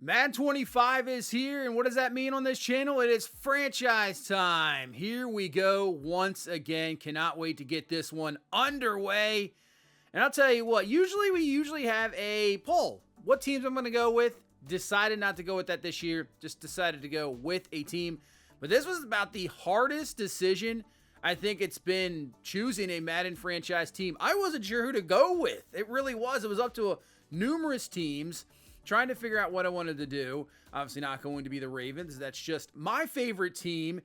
Madden 25 is here, and what does that mean on this channel? It is franchise time. Here we go once again. Cannot wait to get this one underway. And I'll tell you what, we have a poll. What teams I'm going to go with. Decided not to go with that this year. Just decided to go with a team. But this was about the hardest decision I think it's been choosing a Madden franchise team. I wasn't sure who to go with. It really was. It was up to numerous teams trying to figure out what I wanted to do. Obviously not going to be the Ravens. That's just my favorite team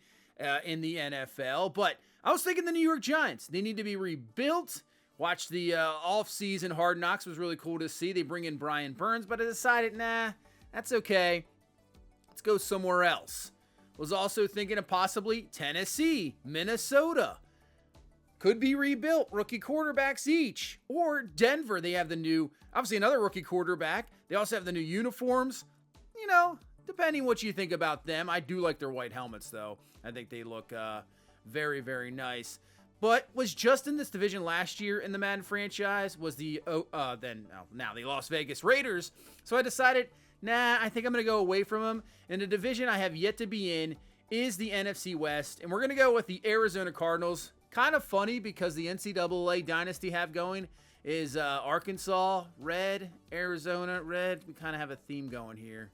in the NFL. But I was thinking the New York Giants. They need to be rebuilt. Watched the off-season Hard Knocks. Was really cool to see. They bring in Brian Burns, but I decided, nah, that's okay. Let's go somewhere else. Was also thinking of possibly Tennessee, Minnesota. Could be rebuilt, rookie quarterbacks each. Or Denver, they have the new, obviously another rookie quarterback. They also have the new uniforms. You know, depending what you think about them. I do like their white helmets, though. I think they look very, very nice. But was just in this division last year in the Madden franchise was the, now the Las Vegas Raiders. So I decided, nah, I think I'm going to go away from them. And the division I have yet to be in is the NFC West. And we're going to go with the Arizona Cardinals. Kind of funny because the NCAA dynasty have going is Arkansas, red, Arizona, red. We kind of have a theme going here.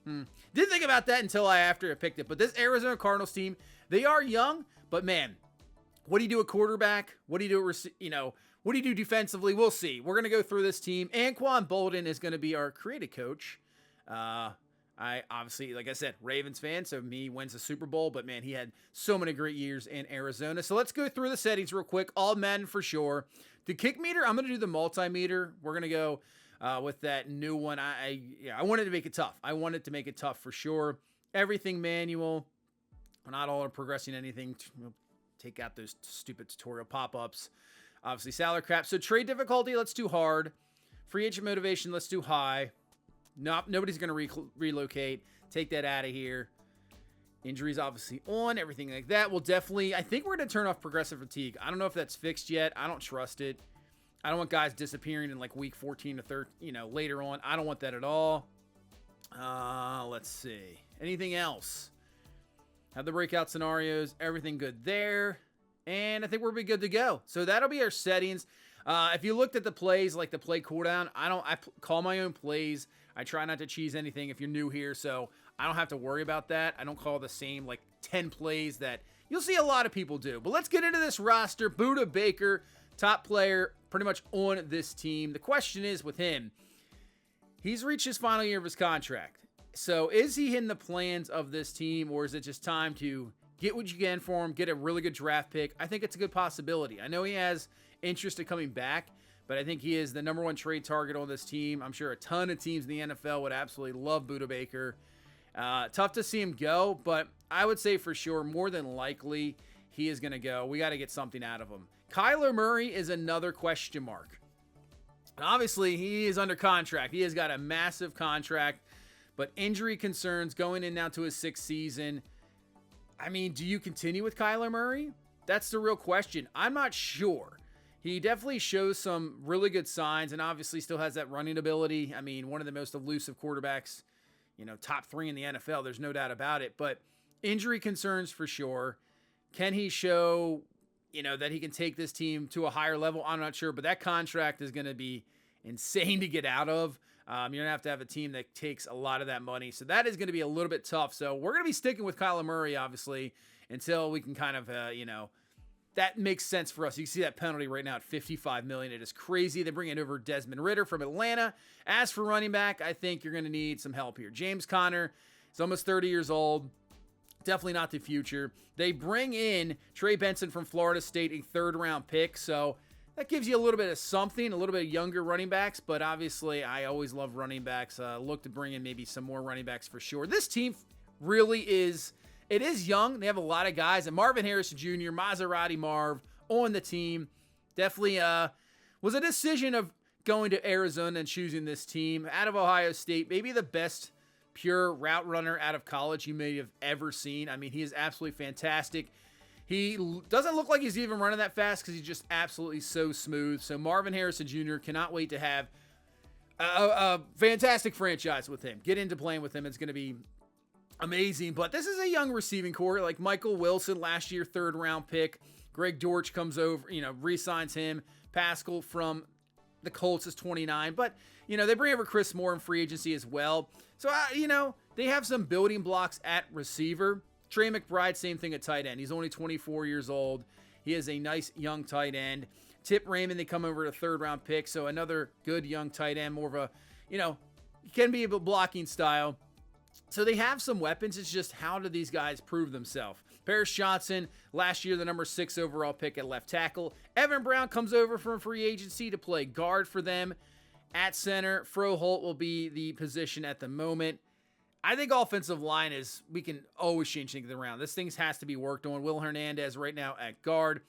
Didn't think about that until after I picked it. But this Arizona Cardinals team, they are young, but man, what do you do at quarterback? What do you do at, what do you do defensively? We'll see. We're going to go through this team. Anquan Bolden is going to be our creative coach. I obviously, like I said, Ravens fan, so me wins the Super Bowl, but man, he had so many great years in Arizona. So let's go through the settings real quick. All Madden for sure. The kick meter, I'm going to do the multimeter. We're going to go with that new one. I wanted to make it tough. I wanted to make it tough for sure. Everything manual. We're not all progressing anything. Take out those stupid tutorial pop-ups. Obviously, salary cap. So trade difficulty, let's do hard. Free agent motivation, let's do high. Nope, nobody's going to relocate. Take that out of here. Injuries obviously on, everything like that. We'll definitely, I think we're going to turn off progressive fatigue. I don't know if that's fixed yet. I don't trust it. I don't want guys disappearing in like week 14 to 13, later on. I don't want that at all. Let's see. Anything else? Have the breakout scenarios. Everything good there. And I think we'll be good to go. So that'll be our settings. If you looked at the plays, like the play cooldown, I call my own plays. I try not to cheese anything if you're new here, so I don't have to worry about that. I don't call the same, 10 plays that you'll see a lot of people do. But let's get into this roster. Budda Baker, top player, pretty much on this team. The question is with him, he's reached his final year of his contract. So is he in the plans of this team, or is it just time to get what you can for him, get a really good draft pick? I think it's a good possibility. I know he has interest in coming back, but I think he is the number one trade target on this team. I'm sure a ton of teams in the NFL would absolutely love Budda Baker. Tough to see him go, but I would say for sure, more than likely, he is going to go. We got to get something out of him. Kyler Murray is another question mark. Obviously, he is under contract. He has got a massive contract, but injury concerns going in now to his 6th season. I mean, do you continue with Kyler Murray? That's the real question. I'm not sure. He definitely shows some really good signs and obviously still has that running ability. I mean, one of the most elusive quarterbacks, top 3 in the NFL. There's no doubt about it. But injury concerns for sure. Can he show, that he can take this team to a higher level? I'm not sure. But that contract is going to be insane to get out of. You're going to have a team that takes a lot of that money. So that is going to be a little bit tough. So we're going to be sticking with Kyler Murray, obviously, until we can kind of, that makes sense for us. You see that penalty right now at $55 million. It is crazy. They bring it over Desmond Ridder from Atlanta. As for running back, I think you're going to need some help here. James Conner is almost 30 years old. Definitely not the future. They bring in Trey Benson from Florida State, a 3rd-round pick. So that gives you a little bit of something, a little bit of younger running backs. But obviously, I always love running backs. Look to bring in maybe some more running backs for sure. This team really is... It is young. They have a lot of guys. And Marvin Harrison Jr., Maserati Marv on the team. Definitely was a decision of going to Arizona and choosing this team. Out of Ohio State, maybe the best pure route runner out of college you may have ever seen. I mean, he is absolutely fantastic. He doesn't look like he's even running that fast because he's just absolutely so smooth. So Marvin Harrison Jr. cannot wait to have a fantastic franchise with him. Get into playing with him. It's going to be amazing. But this is a young receiving core like Michael Wilson, last year 3rd round pick. Greg Dortch comes over, re-signs him. Pascal from the Colts is 29. But, they bring over Chris Moore in free agency as well. So, they have some building blocks at receiver. Trey McBride, same thing at tight end. He's only 24 years old. He is a nice young tight end. Tip Raymond, they come over to 3rd round pick. So another good young tight end, more of a, can be a blocking style. So they have some weapons. It's just how do these guys prove themselves? Paris Johnson, last year the number 6 overall pick at left tackle. Evan Brown comes over from free agency to play guard for them. At center, Froholt will be the position at the moment. I think offensive line we can always change things around. This thing has to be worked on. Will Hernandez right now at guard.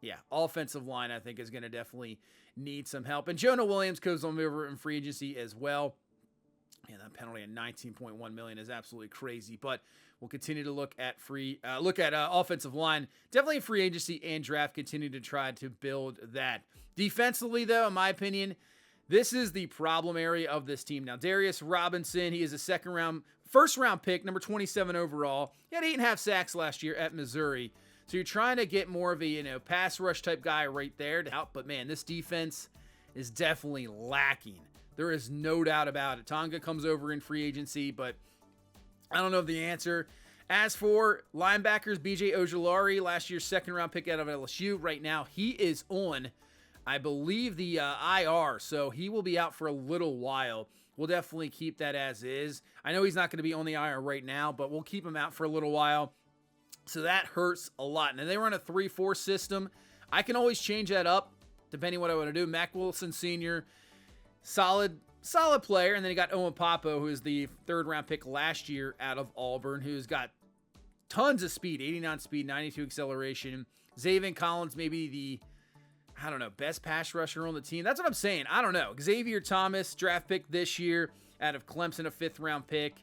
Yeah, offensive line I think is going to definitely need some help. And Jonah Williams goes on over in free agency as well. Yeah, that penalty at $19.1 million is absolutely crazy. But we'll continue to look at offensive line. Definitely free agency and draft. Continue to try to build that. Defensively, though, in my opinion, this is the problem area of this team. Now, Darius Robinson, he is a first round pick, number 27 overall. He had 8.5 sacks last year at Missouri. So you're trying to get more of a pass rush type guy right there to help. But man, this defense is definitely lacking. There is no doubt about it. Tonga comes over in free agency, but I don't know the answer. As for linebackers, BJ Ojulari, last year's 2nd round pick out of LSU. Right now, he is on, I believe, the IR, so he will be out for a little while. We'll definitely keep that as is. I know he's not going to be on the IR right now, but we'll keep him out for a little while. So that hurts a lot. And they run a 3-4 system. I can always change that up depending what I want to do. Mac Wilson Sr., solid player. And then you got Owen Papo, who is the 3rd round pick last year out of Auburn, who's got tons of speed, 89 speed, 92 acceleration. Zaven Collins, maybe the, best pass rusher on the team. That's what I'm saying. I don't know. Xavier Thomas, draft pick this year out of Clemson, a 5th round pick.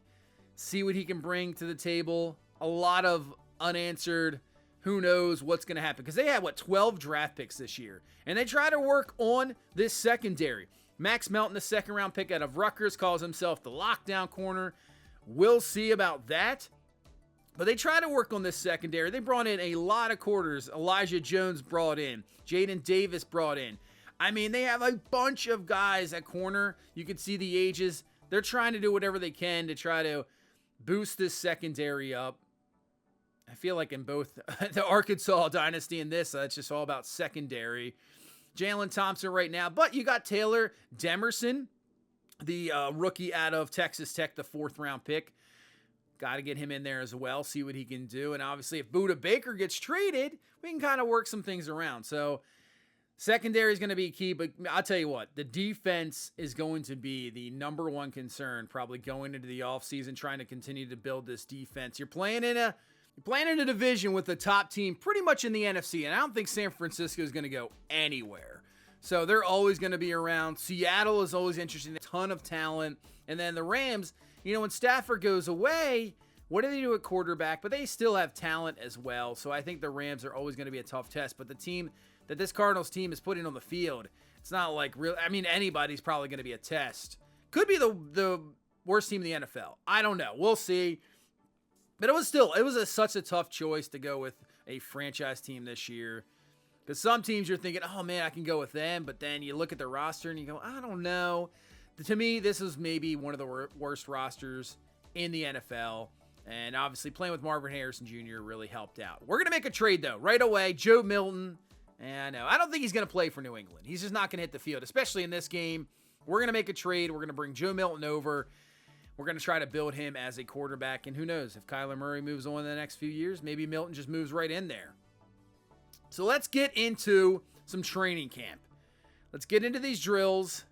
See what he can bring to the table. A lot of unanswered, who knows what's going to happen, because they had 12 draft picks this year, and they try to work on this secondary. Max Melton, the 2nd round pick out of Rutgers, calls himself the lockdown corner. We'll see about that, but they try to work on this secondary. They brought in a lot of quarters. Elijah Jones brought in, Jaden Davis brought in. I mean, they have a bunch of guys at corner. You can see the ages. They're trying to do whatever they can to try to boost this secondary up. I feel like in both the Arkansas dynasty and this, it's just all about secondary. Jalen Thompson right now. But you got Taylor Demerson, the rookie out of Texas Tech, the 4th round pick. Got to get him in there as well, see what he can do. And obviously, if Budda Baker gets traded, we can kind of work some things around. So secondary is going to be key. But I'll tell you what, the defense is going to be the number one concern probably going into the offseason, trying to continue to build this defense. You're playing in a division with the top team pretty much in the NFC, and I don't think San Francisco is going to go anywhere. So they're always going to be around. Seattle is always interesting, a ton of talent. And then the Rams, when Stafford goes away, what do they do at quarterback? But they still have talent as well. So I think the Rams are always going to be a tough test. But the team that this Cardinals team is putting on the field, it's not like real. I mean, anybody's probably going to be a test. Could be the worst team in the NFL. I don't know. We'll see. But it was such a tough choice to go with a franchise team this year. Because some teams you're thinking, oh man, I can go with them. But then you look at the roster and you go, I don't know. To me, this is maybe one of the worst rosters in the NFL. And obviously playing with Marvin Harrison Jr. really helped out. We're going to make a trade though, right away. Joe Milton. And I don't think he's going to play for New England. He's just not going to hit the field, especially in this game. We're going to make a trade. We're going to bring Joe Milton over. We're going to try to build him as a quarterback. And who knows, if Kyler Murray moves on in the next few years, maybe Milton just moves right in there. So let's get into some training camp. Let's get into these drills.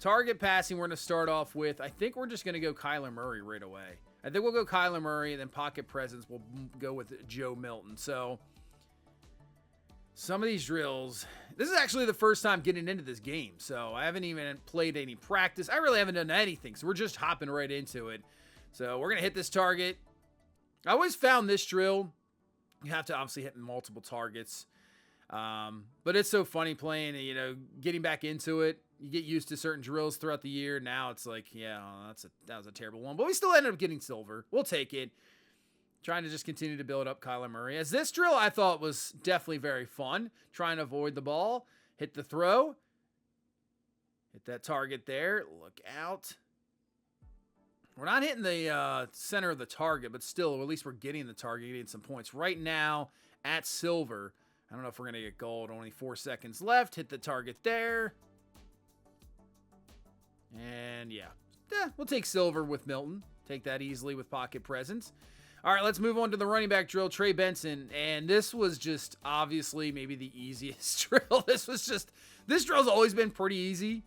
Target passing, we're going to start off with, I think we're just going to go Kyler Murray right away. I think we'll go Kyler Murray, and then pocket presence, we'll go with Joe Milton. So some of these drills, this is actually the first time getting into this game, so I haven't even played any practice. I really haven't done anything, so we're just hopping right into it. So we're going to hit this target. I always found this drill, you have to obviously hit multiple targets. But it's so funny playing, getting back into it. You get used to certain drills throughout the year. Now it's like, yeah, that was a terrible one. But we still ended up getting silver. We'll take it. Trying to just continue to build up Kyler Murray. As this drill, I thought was definitely very fun. Trying to avoid the ball. Hit the throw. Hit that target there. Look out. We're not hitting the center of the target, but still, at least we're getting the target, getting some points. Right now, at silver, I don't know if we're going to get gold. Only 4 seconds left. Hit the target there. And, yeah, we'll take silver with Milton. Take that easily with pocket presence. All right, let's move on to the running back drill, Trey Benson. And this was just obviously maybe the easiest drill. This drill's always been pretty easy.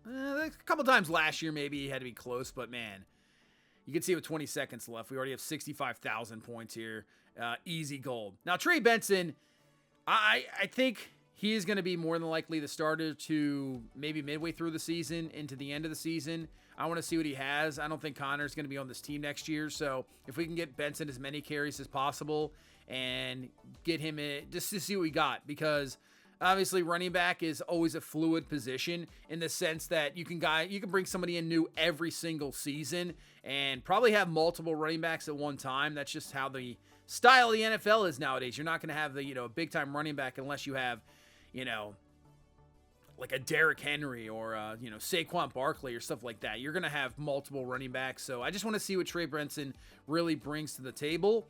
A couple times last year, maybe he had to be close, but man, you can see with 20 seconds left, we already have 65,000 points here. Easy gold. Now, Trey Benson, I think he is going to be more than likely the starter to maybe midway through the season into the end of the season. I want to see what he has. I don't think Connor's going to be on this team next year, so if we can get Benson as many carries as possible and get him in just to see what we got, because obviously running back is always a fluid position in the sense that you can bring somebody in new every single season and probably have multiple running backs at one time. That's just how the style of the NFL is nowadays. You're not going to have the big time running back unless you have like a Derrick Henry or Saquon Barkley or stuff like that. You're going to have multiple running backs. So I just want to see what Trey Benson really brings to the table.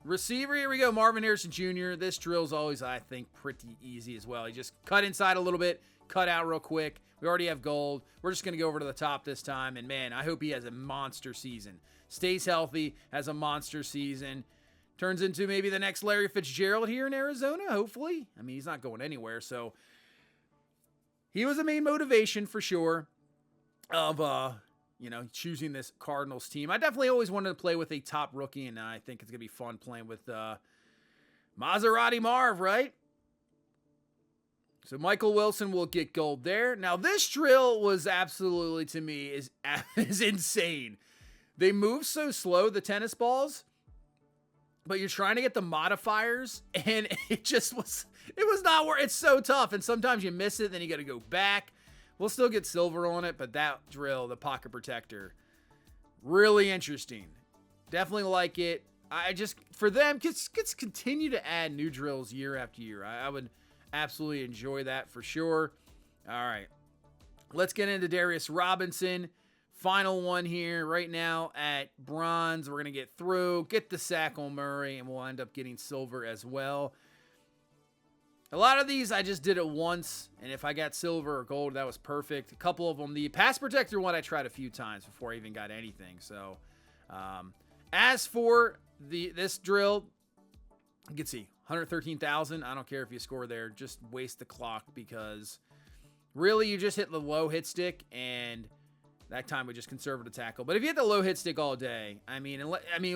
Receiver, here we go, Marvin Harrison Jr. This drill is always, I think, pretty easy as well. He just cut inside a little bit, cut out real quick. We already have gold. We're just going to go over to the top this time. And, man, I hope he has a monster season. Stays healthy, has a monster season. Turns into maybe the next Larry Fitzgerald here in Arizona, hopefully. I mean, he's not going anywhere, so he was a main motivation for sure of, choosing this Cardinals team. I definitely always wanted to play with a top rookie, and I think it's going to be fun playing with Maserati Marv, right? So Michael Wilson will get gold there. Now, this drill was absolutely, to me, is insane. They move so slow, the tennis balls, but you're trying to get the modifiers, and it was not worth. It's so tough, and sometimes you miss it, then you got to go back. We'll still get silver on it, but that drill, the pocket protector, really interesting. Definitely like it. I just, for them, just continue to add new drills year after year. I would absolutely enjoy that for sure. All right, let's get into Darius Robinson. Final one here right now at bronze. We're going to get through, get the sack on Murray, and we'll end up getting silver as well. A lot of these, I just did it once, and if I got silver or gold, that was perfect. A couple of them, the pass protector one, I tried a few times before I even got anything. So, as for this drill, you can see 113,000. I don't care if you score there. Just waste the clock because really you just hit the low hit stick, and that time we just conservative tackle. But if you hit the low hit stick all day, I mean,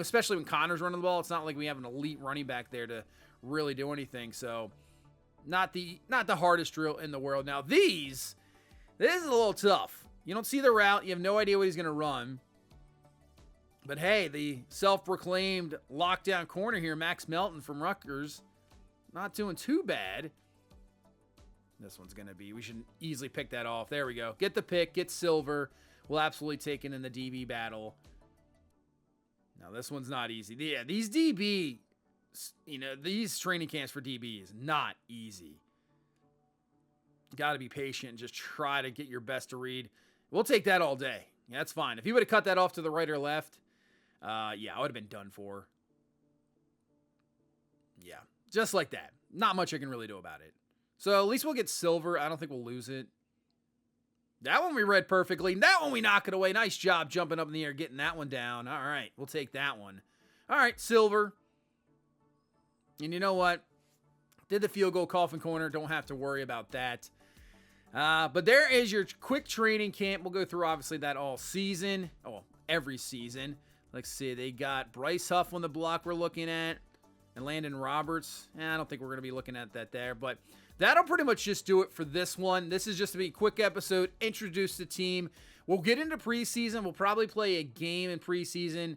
especially when Connor's running the ball, it's not like we have an elite running back there to really do anything. So, not the hardest drill in the world. Now, this is a little tough. You don't see the route. You have no idea what he's going to run. But, hey, the self-proclaimed lockdown corner here, Max Melton from Rutgers, not doing too bad. This one's going to be, we should easily pick that off. There we go. Get the pick, get silver. We'll absolutely take it in the DB battle. Now, this one's not easy. Yeah, these DB, these training camps for DB is not easy. Got to be patient and just try to get your best to read. We'll take that all day. Yeah, that's fine. If he would have cut that off to the right or left, I would have been done for. Yeah, just like that. Not much I can really do about it. So at least we'll get silver. I don't think we'll lose it. That one we read perfectly. That one we knock it away. Nice job jumping up in the air, getting that one down. All right, we'll take that one. All right, silver. And you know what? Did the field goal coffin corner. Don't have to worry about that. But there is your quick training camp. We'll go through, obviously, that all season. Oh, every season. Let's see. They got Bryce Huff on the block we're looking at. And Landon Roberts. I don't think we're going to be looking at that there. But that'll pretty much just do it for this one. This is just to be a quick episode. Introduce the team. We'll get into preseason. We'll probably play a game in preseason.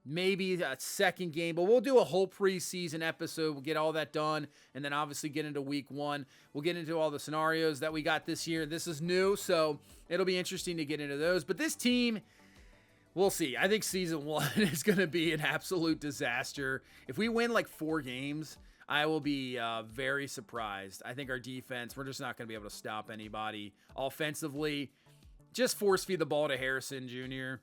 maybe a second game, but we'll do a whole preseason episode. We'll get all that done, and then obviously get into week 1. We'll get into all the scenarios that we got this year. This is new, so it'll be interesting to get into those. But this team, we'll see. I think season 1 is going to be an absolute disaster. If we win like 4 games, I will be very surprised. I think our defense, we're just not going to be able to stop anybody. Offensively, just force feed the ball to Harrison Jr.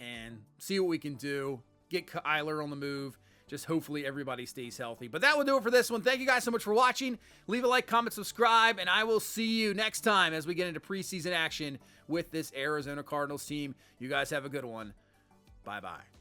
and see what we can do. Get Kyler on the move. Just hopefully everybody stays healthy. But that will do it for this one. Thank you guys so much for watching. Leave a like, comment, subscribe, and I will see you next time as we get into preseason action with this Arizona Cardinals team. You guys have a good one. Bye-bye.